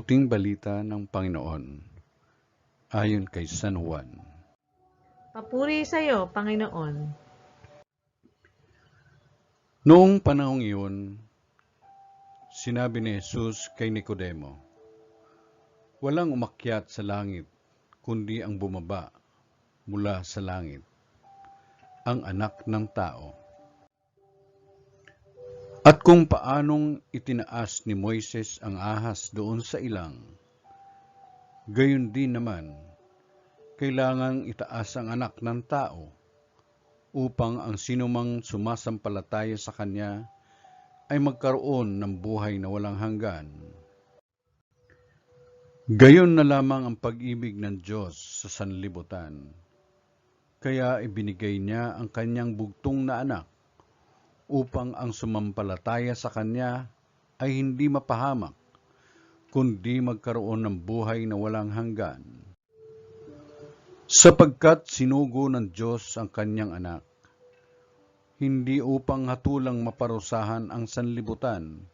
Mabuting balita ng Panginoon ayon kay San Juan. Papuri sa iyo, Panginoon. Noong panahong iyon, sinabi ni Jesus kay Nicodemo, "Walang umakyat sa langit, kundi ang bumaba mula sa langit, ang Anak ng Tao. At kung paanong itinaas ni Moises ang ahas doon sa ilang, gayon din naman, kailangang itaas ang Anak ng Tao, upang ang sinumang sumasampalataya sa Kanya ay magkaroon ng buhay na walang hanggan. Gayon na lamang ang pag-ibig ng Diyos sa sanlibutan. Kaya ibinigay niya ang Kanyang bugtong na anak, upang ang sumampalataya sa Kanya ay hindi mapahamak, kundi magkaroon ng buhay na walang hanggan. Sapagkat sinugo ng Diyos ang Kanyang anak, hindi upang hatulang maparusahan ang sanlibutan,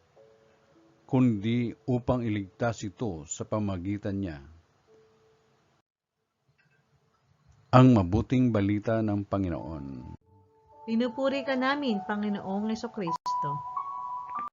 kundi upang iligtas ito sa pamamagitan niya." Ang mabuting balita ng Panginoon. Pinupuri ka namin, Panginoong Hesukristo.